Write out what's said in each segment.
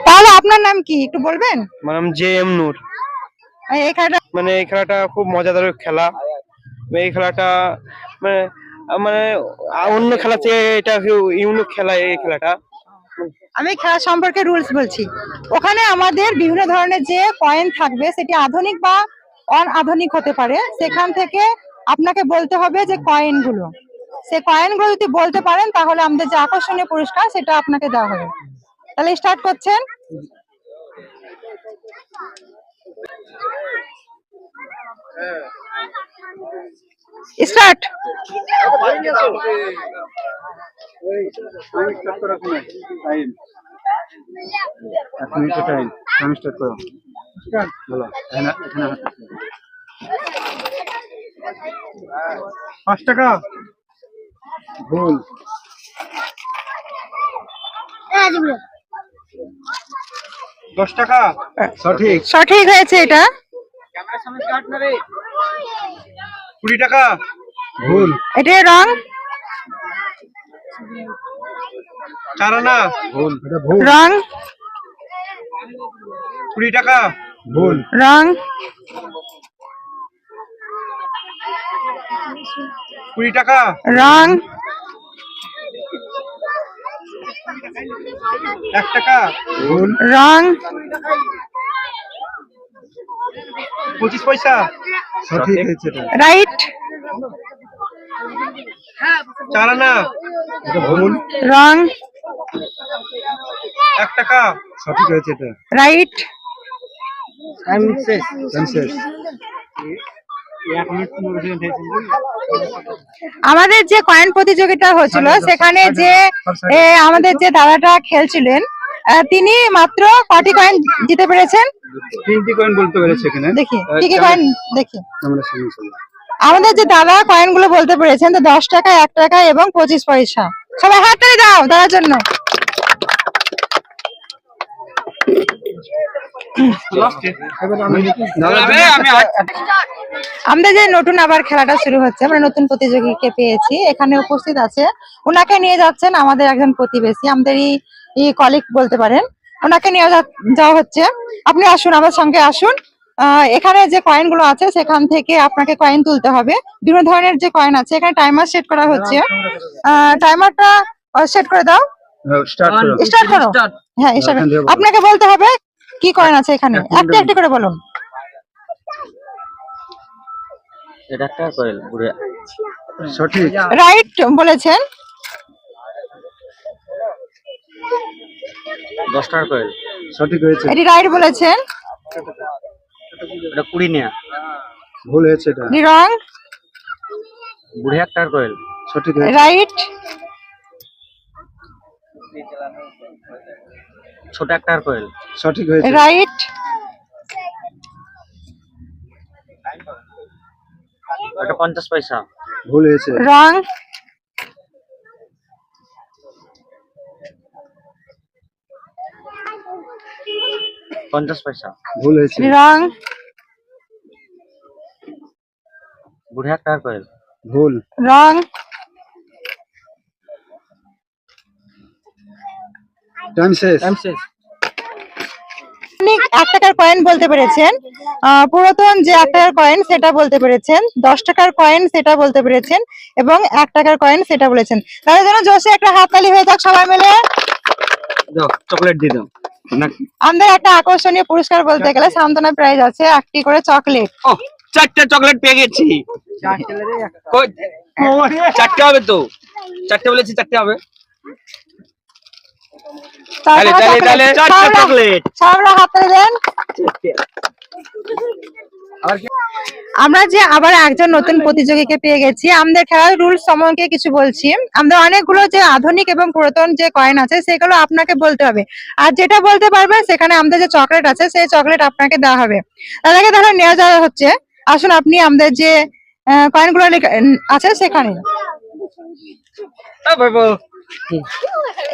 তাহলে আপনার নাম কি একটু বলবেন? আমার নাম JM নূর। এই খেলাটা মানে এই খেলাটা খুব মজাদার খেলা। এই খেলাটা মানে মানে অন্য খেলা থেকে এটা ইউনিক খেলা এই খেলাটা। আমি খেলা সম্পর্কে রুলস বলছি। ওখানে আমাদের বিভিন্ন ধরনের যে কয়েন থাকবে সেটি আধুনিক বা অনাধুনিক হতে পারে। সেখান থেকে আপনাকে বলতে হবে যে কয়েনগুলো, সেই কয়েনগুলো যদি বলতে পারেন তাহলে আমাদের যে আকর্ষণীয় পুরস্কার সেটা আপনাকে দেওয়া হবে। তাহলে স্টার্ট করছেন। স্টার্ট। পাঁচ টাকা ভুল। 10 টাকা সঠিক। সঠিক হয়েছে এটা। 20 টাকা ভুল। এটা রং। 4 আনা ভুল। এটা ভুল। রং। 20 টাকা ভুল। রং। 20 টাকা রং। 1 টাকা ভুল। রং। 25 পয়সা সঠিক হয়েছে। রাইট। 4 আনা এটা ভুল। রং। 1 টাকা সঠিক হয়েছে এটা। রাইট। আমাদের যে কয়েন প্রতিযোগিতা হচ্ছিল সেখানে যে আমাদের যে দাদাটা খেলছিলেন তিনি মাত্র কটি কয়েন জিতে পেরেছেন? 3টি কয়েন বলতে পেরেছে এখানে। দেখি কি কি কয়েন দেখি। আমরা শুনি। আমাদের যে দাদা কয়েনগুলো বলতে পেরেছেন তো 10 টাকা, 1 টাকা এবং 25 পয়সা। সবাই হাততালি দাও দাদার জন্য। আমাদের যে নতুন আবার খেলাটা শুরু হচ্ছে, আমরা নতুন প্রতিযোগীকে পেয়েছি, এখানে উপস্থিত আছে। ওনাকে নিয়ে যাচ্ছেন আমাদের একজন প্রতিবেশী, আমাদের এই কলিগ বলতে পারেন। ওনাকে নিয়ে যাওয়া হচ্ছে। আপনি আসুন, আমার সঙ্গে আসুন। এখানে যে কয়েন গুলো আছে সেখান থেকে আপনাকে কয়েন তুলতে হবে। বিভিন্ন ধরনের যে কয়েন আছে, এখানে টাইমার সেট করা হচ্ছে। টাইমারটা সেট করে দাও। স্টার্ট করো। হ্যাঁ, আপনাকে বলতে হবে কি কয়েন আছে এখানে, একটা একটা করে বলুন। এটা একটা কয়েন পুরো সঠিক। রাইট বলেছেন। 10 টাকার কয়েন সঠিক হয়েছে। এটি রাইট বলেছেন। এটা 20 নেয়া ভুল হয়েছে এটা। রং। বুড়ি 1 টাকার কয়েন সঠিক হয়েছে। রাইট। ছোট 1 টাকার কয়েন সঠিক হয়েছে। রাইট। এটা 50 পয়সা ভুল হয়েছে। রং। পঞ্চাশ পয়সা ভুল হয়েছে। রং। বুড়ি 1 টাকার কয়েন ভুল। রং। টাইম শেষ। 1 টাকার কয়েন বলতে পেরেছেন। পুরাতন যে 1 টাকার কয়েন সেটা বলতে পেরেছেন, 10 টাকার কয়েন সেটা বলতে পেরেছেন এবং 1 টাকার কয়েন সেটা বলেছেন। তাহলে যেন জোশে একটা হাততালি হয়ে যাক সবাই মিলে। দাও চকলেট দিয়ে দাও। আমাদের একটা আকর্ষণীয় পুরস্কার বলতে গেলে সান্ত্বনা প্রাইজ আছে, 1টি করে চকলেট। 4টে চকলেট পেয়ে গেছি। 4টে হবে তো, 4টে বলেছি, 4টে হবে। তাহলে 4টে চকলেট সবাই হাততালি দেন। আমরা যে আবার একজন নতুন প্রতিযোগীকে পেয়ে গেছি। আমাদের খেলার রুলস সম্পর্কে কিছু বলছি। আমাদের অনেকগুলো যে আধুনিক এবং পুরাতন যে কয়েন আছে সেগুলো আপনাকে বলতে হবে, আর যেটা বলতে পারবে সেখানে আমাদের যে চকলেট আছে সেই চকলেট আপনাকে দেওয়া হবে। তাদেরকে তাহলে নেওয়া যাওয়া হচ্ছে। আসুন, আপনি আমাদের যে কয়েনগুলো আছে সেখানে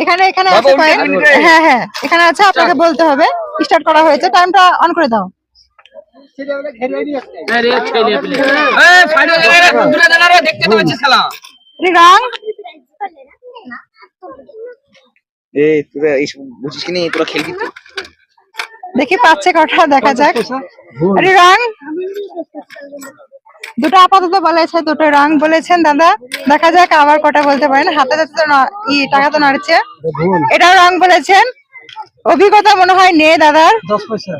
এখানে আছে কয়েন। হ্যাঁ হ্যাঁ, এখানে আছে, আপনাকে বলতে হবে। স্টার্ট করা হয়েছে, টাইমটা অন করে দাও। রং। এই তোরা এইসব বুঝিস কি নি, তোরা খেলবি তো। দেখি পাচ্ছে কটা, দেখা যাক। আরে রং দুটো আপাতত বলেছে, দুটো রং বলেছেন দাদা, দেখা যাক আবার কটা বলতে পারেন। হাতে হাতে তো টাকা তো নাড়ছে। এটাও রং বলেছেন, অভিজ্ঞতা মনে হয় নেই দাদার। 10 পয়সা।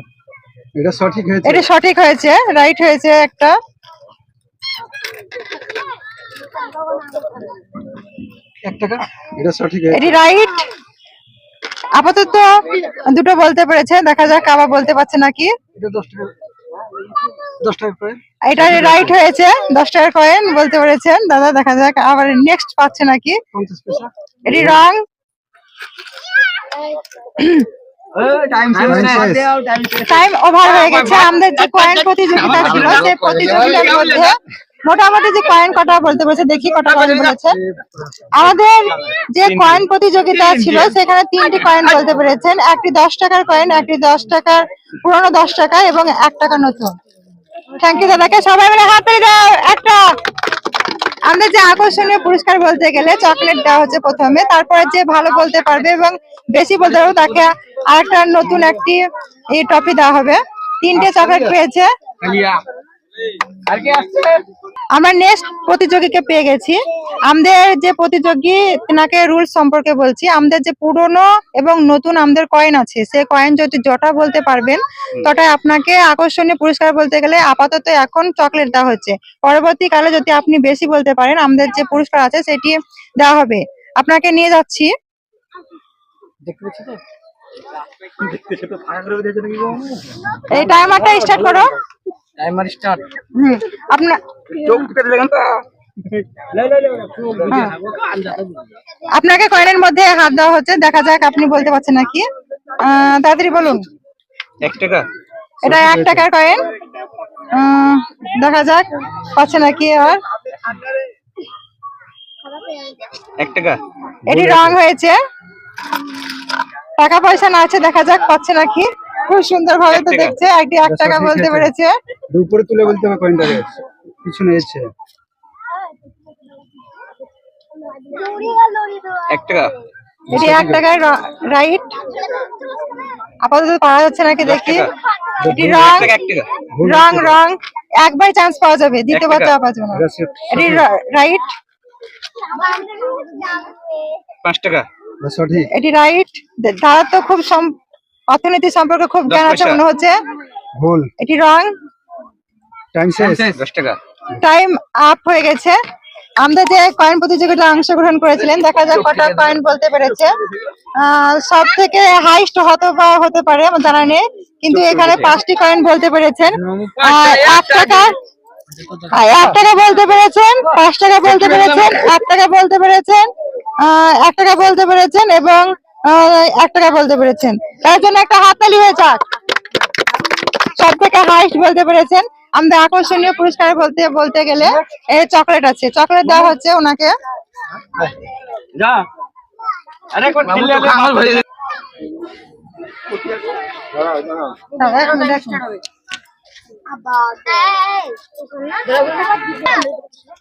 এটা সঠিক হয়েছে। এটা সঠিক হয়েছে, রাইট হয়েছে একটা। 1 টাকা। এটা সঠিক হয়েছে। এটি রাইট। আপাতত দুটো বলতে পেরেছে, দেখা যাক আবার বলতে পারছে নাকি। এটা 10 টাকা। 10 টাকা করে। এটা রাইট হয়েছে, 10 টাকার কয়েন বলতে পেরেছেন দাদা, দেখা যাক আবার নেক্সট পাচ্ছে নাকি। 50 পয়সা। এটি রং। টাইম ওভার হয়ে গেছে। আমাদের যে কয়েন প্রতিযোগিতা ছিল, সেই প্রতিযোগিতার মধ্যে মোটামুটি যে কয়েন কটা বলতে পেরেছে, দেখি কটা কয়েন বলেছে। আমাদের যে কয়েন প্রতিযোগিতা ছিল সেখানে 3টি কয়েন বলতে পেরেছেন, একটি 10 টাকার কয়েন, একটি 10 টাকার পুরনো 10 টাকা এবং 1 টাকা নতুন। থ্যাংক ইউ দাদাকে, সবাই মিলে হাততালি দাও একটা। আমাদের যে আকর্ষণীয় পুরস্কার বলতে গেলে চকলেট দেওয়া হচ্ছে প্রথমে, তারপরে যে ভালো বলতে পারবে এবং বেশি বলতে পারবে তাকে আরেকটা নতুন একটি এই ট্রফি দেওয়া হবে। 3টে চকলেট পেয়েছে। আমরা নেক্সট প্রতিযোগীকে পেয়ে গেছি। আমাদের যে প্রতিযোগী তেনাকে রুলস সম্পর্কে বলছি। আমাদের যে পুরনো এবং নতুন আমাদের কয়েন আছে, সেই কয়েন যদি যটা বলতে পারবেন তটাই আপনাকে আকর্ষণীয় পুরস্কার বলতে গেলে আপাতত এখন চকলেট দেওয়া হচ্ছে। পরবর্তীকালে যদি আপনি বেশি বলতে পারেন আমাদের যে পুরস্কার আছে সেটি দেওয়া হবে। আপনাকে নিয়ে যাচ্ছি। এই টাইমারটা স্টার্ট করো। Timer start. আপনার আপনাকে কয়েনের মধ্যে হাত দেওয়া হচ্ছে, দেখা যাক আপনি বলতে পারছেন নাকি। তাড়াতাড়ি বলুন। 1 টাকা। এটা 1 টাকার কয়েন, দেখা যাক পাচ্ছে নাকি। আর 1 টাকা। এটি রং হয়েছে, টাকা পয়সা না আছে, দেখা যাক পাচ্ছে নাকি। খুব সুন্দর ভাবে তো দেখছে, একটি 1 টাকা বলতে পেরেছে। উপরে তুলে বলতে হবে কয়েনটাকে, পিছনে এসে। 1 টাকা। এটি 1 টাকায় রাইট। আপাতত পাওয়া যাচ্ছে নাকি দেখি। এটি রং। 1 টাকা। রং রং একবার চান্স পাওয়া যাবে, দ্বিতীয়বার চাওয়া পাওয়া যাবে না। এটি রাইট। 5 টাকা। সঠিক। এটি রাইট। দাদা তো খুব অর্থনীতি সম্পর্কে খুব জ্ঞান আছে মনে হচ্ছে। ভুল। এটি রং। টাইম শেষ। 10 টাকা। টাইম আপ হয়ে গেছে। আমাদের যে কয়েন প্রতিযোগিতায় অংশগ্রহণ করেছিলেন, দেখা যাক কটা কয়েন বলতে পেরেছে। সব থেকে হাইস্ট হতে পারে আমার জানা নেই, কিন্তু এখানে 5টি কয়েন বলতে পেরেছেন। 1 টাকা, 1 টাকা বলতে পেরেছেন, 5 টাকা বলতে পেরেছেন, 1 টাকা বলতে পেরেছেন, 1 টাকা বলতে পেরেছেন এবং 1 টাকা বলতে পেরেছেন। তার জন্য একটা হাততালি হয়ে যাক। সব থেকে হাইস্ট বলতে পেরেছেন। আমাদের আকর্ষণীয় পুরস্কার বলতে গেলে এই চকলেট আছে, চকলেট দেওয়া হচ্ছে ওনাকে।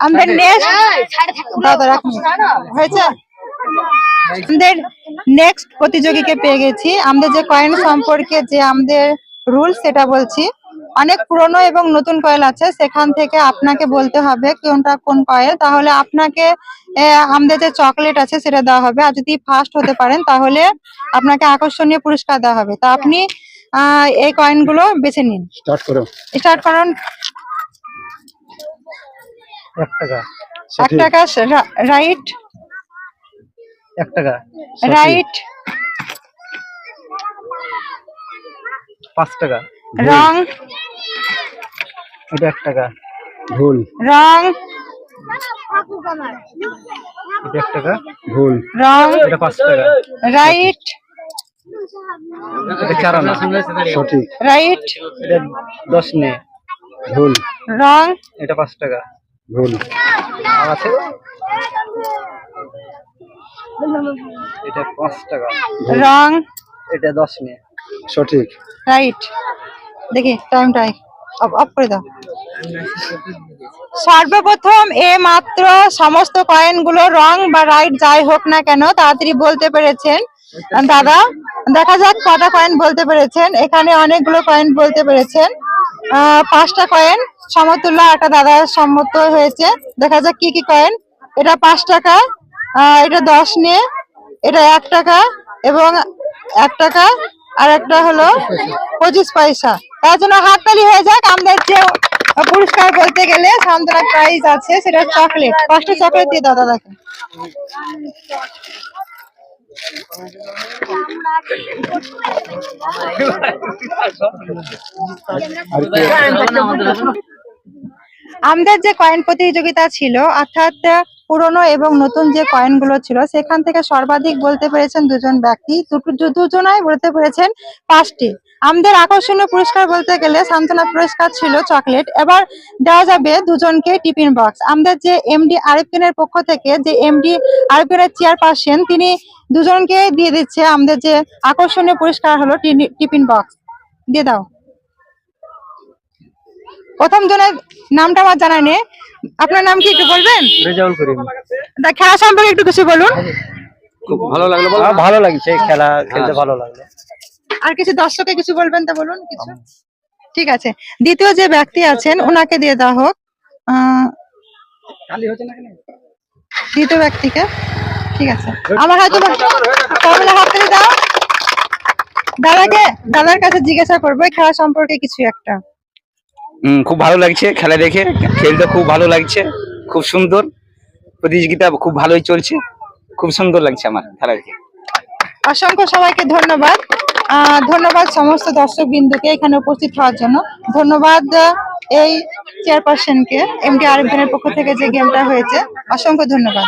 আমাদের নেক্সট প্রতিযোগীকে পেয়ে গেছি। আমাদের যে কয়েন সম্পর্কে যে আমাদের রুল সেটা বলছি। অনেক পুরনো এবং নতুন কয়েন আছে, সেখান থেকে আপনাকে বলতে হবে কোনটা কোন কয়েন, তাহলে আপনাকে আমাদের যে চকলেট আছে সেটা দেওয়া হবে। আর যদি ফার্স্ট হতে পারেন তাহলে আপনাকে আকর্ষণীয় পুরস্কার দেওয়া হবে। তা আপনি এই কয়েনগুলো বেছে নিন। স্টার্ট করো। স্টার্ট করুন। 1 টাকা। 1 টাকা রাইট। 1 টাকা। রাইট। 5 টাকা। রং। এটা 1 টাকা। ভুল। রং। এটা 1 টাকা। ভুল। রং। এটা 5 টাকা। রাইট। এটা 4 আনা। সঠিক। রাইট। এটা 10 নে। ভুল। রং। এটা 5 টাকা। ভুল। আর আছে এটা 5 টাকা। রং। এটা 10 নে। সঠিক। রাইট। দেখি টাইমটাই অফ করে দাও। সর্বপ্রথম মাত্র সমস্ত কয়েনগুলো রং বা রাইট যাই হোক না কেন তাড়াতাড়ি বলতে পেরেছেন। দাদা দেখা যাক কটা কয়েন বলতে পেরেছেন। এখানে অনেকগুলো কয়েন বলতে পেরেছেন। 5টা কয়েন সমতুল্য একটা দাদা সম্মত হয়েছে। দেখা যাক কি কি কয়েন। এটা 5 টাকা, এটা 10 নিয়ে, এটা 1 টাকা এবং 1 টাকা, আর একটা হলো 25 পয়সা। তার জন্য হাততালি হয়ে যাক। আমাদের যে পুরস্কার বলতে গেলে সান্ত্বনা প্রাইজ আছে, সেটা চকলেট। 5টা চকলেট দিয়ে দাও দাদাকে। আমাদের যে কয়েন প্রতিযোগিতা ছিল, অর্থাৎ পুরনো এবং নতুন যে কয়েনগুলো ছিল, সেখান থেকে সর্বাধিক বলতে পেরেছেন 2 জন ব্যক্তি। দুজনাই বলতে পেরেছেন 5টি। আমাদের আকর্ষণীয় পুরস্কার বলতে গেলে সান্ত্বনা পুরস্কার ছিল চকলেট। এবার দেওয়া যাবে 2 জনকে টিফিন বক্স। আমাদের যে এমডি আরিফিন এর পক্ষ থেকে, যে এমডি আরিফিন এর চেয়ারপারসন, তিনি 2 জনকে দিয়ে দিচ্ছে আমাদের যে আকর্ষণীয় পুরস্কার হলো টিফিন বক্স। দিয়ে দাও। প্রথম জনের নামটা আমার জানা নেই। আপনার নাম কি একটু বলবেন? রেজাউল করিম। খেলা সম্পর্কে একটু কিছু বলুন। খুব ভালো লাগলো। ভালো লাগছে, খেলা খেলতে ভালো লাগলো। আর কিছু দর্শকে কিছু বলবেন তা বলুন কিছু। ঠিক আছে, দ্বিতীয় যে ব্যক্তি আছেন ওনাকে দিয়ে দেওয়া হোক। দ্বিতীয় ব্যক্তিকে। ঠিক আছে, আমার হয়তো হাততালি দাও। দাদার কাছে জিজ্ঞাসা করবো এই খেলা সম্পর্কে কিছু একটা। খুব ভালো লাগছে খেলা দেখে, খেলতে খুব ভালো লাগছে, খুব সুন্দর প্রতিযোগিতা, খুব ভালোই চলছে, খুব সুন্দর লাগছে আমার খেলা দেখে। অসংখ্য সবাইকে ধন্যবাদ। ধন্যবাদ সমস্ত দর্শক বিন্দুকে এখানে উপস্থিত হওয়ার জন্য। ধন্যবাদ এই চেয়ারপারসনকে, এমডি আরিফ খানের পক্ষ থেকে যে গেমটা হয়েছে। অসংখ্য ধন্যবাদ।